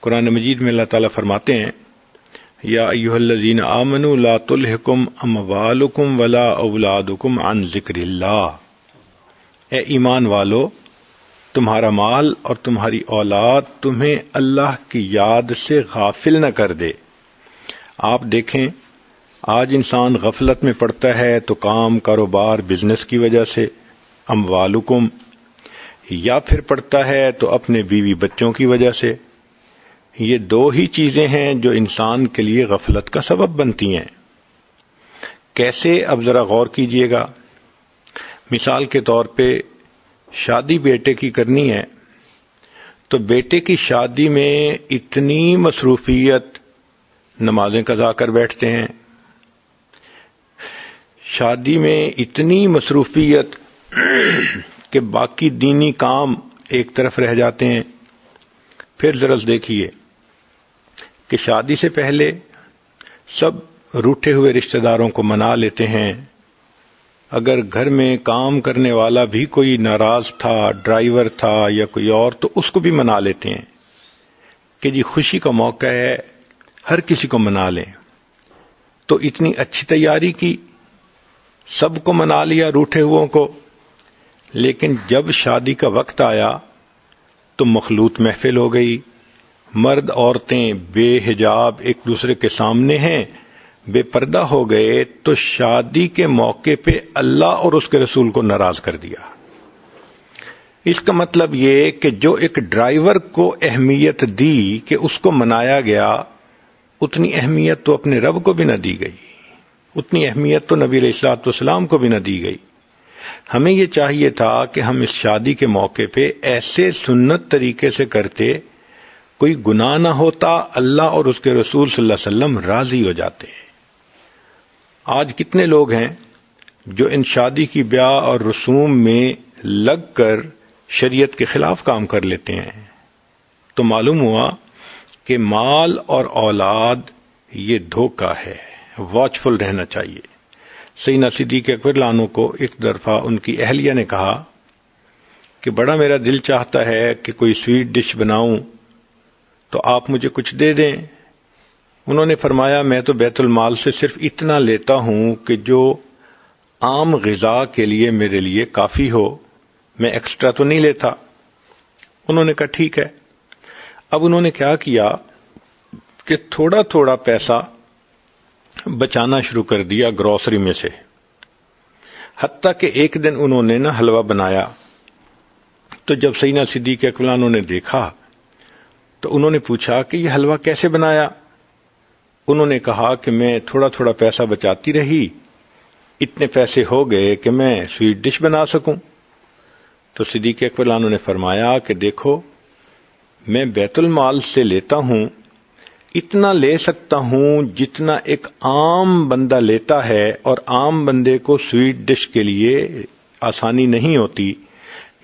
قرآن مجید میں اللہ تعالیٰ فرماتے ہیں یا ایھا الذین آمنوا لا تلھکم اموالکم ولا اولادکم عن ذکر اللہ، اے ایمان والو تمہارا مال اور تمہاری اولاد تمہیں اللہ کی یاد سے غافل نہ کر دے۔ آپ دیکھیں آج انسان غفلت میں پڑتا ہے تو کام کاروبار بزنس کی وجہ سے، اموالکم، یا پھر پڑتا ہے تو اپنے بیوی بچوں کی وجہ سے۔ یہ دو ہی چیزیں ہیں جو انسان کے لیے غفلت کا سبب بنتی ہیں۔ کیسے؟ اب ذرا غور کیجئے گا۔ مثال کے طور پہ شادی بیٹے کی کرنی ہے تو بیٹے کی شادی میں اتنی مصروفیت، نمازیں قضا کر بیٹھتے ہیں، شادی میں اتنی مصروفیت کہ باقی دینی کام ایک طرف رہ جاتے ہیں۔ پھر ذرا دیکھیے کہ شادی سے پہلے سب روٹھے ہوئے رشتہ داروں کو منا لیتے ہیں، اگر گھر میں کام کرنے والا بھی کوئی ناراض تھا، ڈرائیور تھا یا کوئی اور، تو اس کو بھی منا لیتے ہیں کہ جی خوشی کا موقع ہے، ہر کسی کو منا لیں۔ تو اتنی اچھی تیاری کی، سب کو منا لیا روٹھے ہوئوں کو، لیکن جب شادی کا وقت آیا تو مخلوط محفل ہو گئی، مرد عورتیں بے حجاب ایک دوسرے کے سامنے ہیں، بے پردہ ہو گئے، تو شادی کے موقع پہ اللہ اور اس کے رسول کو ناراض کر دیا۔ اس کا مطلب یہ کہ جو ایک ڈرائیور کو اہمیت دی کہ اس کو منایا گیا، اتنی اہمیت تو اپنے رب کو بھی نہ دی گئی، اتنی اہمیت تو نبی علیہ الصلوۃ والسلام کو بھی نہ دی گئی۔ ہمیں یہ چاہیے تھا کہ ہم اس شادی کے موقع پہ ایسے سنت طریقے سے کرتے، کوئی گناہ نہ ہوتا، اللہ اور اس کے رسول صلی اللہ علیہ وسلم راضی ہو جاتے۔ آج کتنے لوگ ہیں جو ان شادی کی بیاہ اور رسوم میں لگ کر شریعت کے خلاف کام کر لیتے ہیں۔ تو معلوم ہوا کہ مال اور اولاد یہ دھوکہ ہے، واچفل رہنا چاہیے۔ سیدنا صدیق اکبر عنہ کو ایک دفعہ ان کی اہلیہ نے کہا کہ بڑا میرا دل چاہتا ہے کہ کوئی سویٹ ڈش بناؤں تو آپ مجھے کچھ دے دیں۔ انہوں نے فرمایا میں تو بیت المال سے صرف اتنا لیتا ہوں کہ جو عام غذا کے لیے میرے لیے کافی ہو، میں ایکسٹرا تو نہیں لیتا۔ انہوں نے کہا ٹھیک ہے۔ اب انہوں نے کیا کیا کہ تھوڑا تھوڑا پیسہ بچانا شروع کر دیا گروسری میں سے، حتیٰ کہ ایک دن انہوں نے حلوہ بنایا، تو جب سیدنا صدیق اکبر عنہ نے دیکھا تو انہوں نے پوچھا کہ یہ حلوہ کیسے بنایا؟ انہوں نے کہا کہ میں تھوڑا تھوڑا پیسہ بچاتی رہی، اتنے پیسے ہو گئے کہ میں سویٹ ڈش بنا سکوں۔ تو صدیق اکبر عنہ نے فرمایا کہ دیکھو میں بیت المال سے لیتا ہوں، اتنا لے سکتا ہوں جتنا ایک عام بندہ لیتا ہے، اور عام بندے کو سویٹ ڈش کے لیے آسانی نہیں ہوتی۔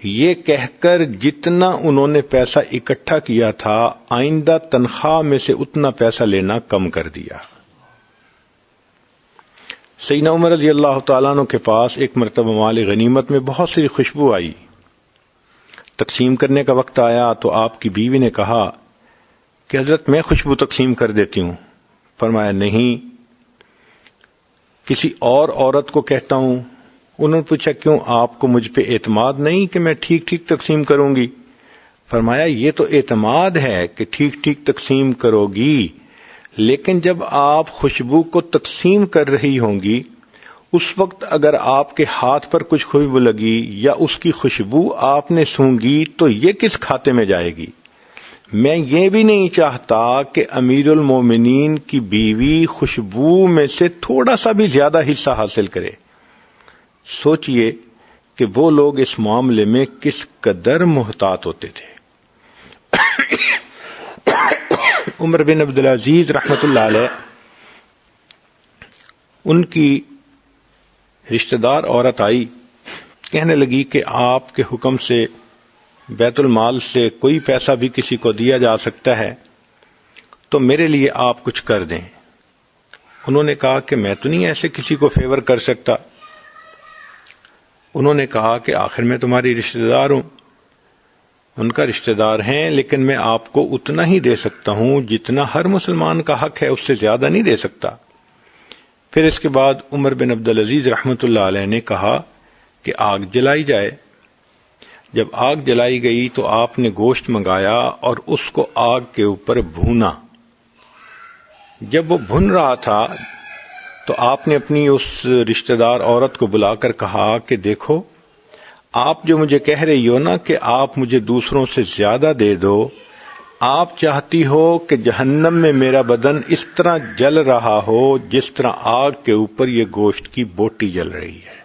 یہ کہہ کر جتنا انہوں نے پیسہ اکٹھا کیا تھا، آئندہ تنخواہ میں سے اتنا پیسہ لینا کم کر دیا۔ سیدنا عمر رضی اللہ تعالیٰ عنہ کے پاس ایک مرتبہ مال غنیمت میں بہت سی خوشبو آئی، تقسیم کرنے کا وقت آیا تو آپ کی بیوی نے کہا کہ حضرت میں خوشبو تقسیم کر دیتی ہوں۔ فرمایا نہیں، کسی اور عورت کو کہتا ہوں۔ انہوں نے پوچھا کیوں، آپ کو مجھ پہ اعتماد نہیں کہ میں ٹھیک ٹھیک تقسیم کروں گی؟ فرمایا یہ تو اعتماد ہے کہ ٹھیک ٹھیک تقسیم کرو گی، لیکن جب آپ خوشبو کو تقسیم کر رہی ہوں گی، اس وقت اگر آپ کے ہاتھ پر کچھ خوشبو لگی یا اس کی خوشبو آپ نے سونگھی تو یہ کس کھاتے میں جائے گی؟ میں یہ بھی نہیں چاہتا کہ امیر المومنین کی بیوی خوشبو میں سے تھوڑا سا بھی زیادہ حصہ حاصل کرے۔ سوچئے کہ وہ لوگ اس معاملے میں کس قدر محتاط ہوتے تھے۔ عمر بن عبدالعزیز رحمۃ اللہ علیہ، ان کی رشتہ دار عورت آئی، کہنے لگی کہ آپ کے حکم سے بیت المال سے کوئی پیسہ بھی کسی کو دیا جا سکتا ہے، تو میرے لیے آپ کچھ کر دیں۔ انہوں نے کہا کہ میں تو نہیں ایسے کسی کو فیور کر سکتا۔ انہوں نے کہا کہ آخر میں تمہاری رشتہ دار ہوں۔ ان کا رشتہ دار ہیں، لیکن میں آپ کو اتنا ہی دے سکتا ہوں جتنا ہر مسلمان کا حق ہے، اس سے زیادہ نہیں دے سکتا۔ پھر اس کے بعد عمر بن عبدالعزیز رحمۃ اللہ علیہ نے کہا کہ آگ جلائی جائے۔ جب آگ جلائی گئی تو آپ نے گوشت منگایا اور اس کو آگ کے اوپر بھونا۔ جب وہ بھن رہا تھا تو آپ نے اپنی اس رشتہ دار عورت کو بلا کر کہا کہ دیکھو، آپ جو مجھے کہہ رہی ہو نا کہ آپ مجھے دوسروں سے زیادہ دے دو، آپ چاہتی ہو کہ جہنم میں میرا بدن اس طرح جل رہا ہو جس طرح آگ کے اوپر یہ گوشت کی بوٹی جل رہی ہے۔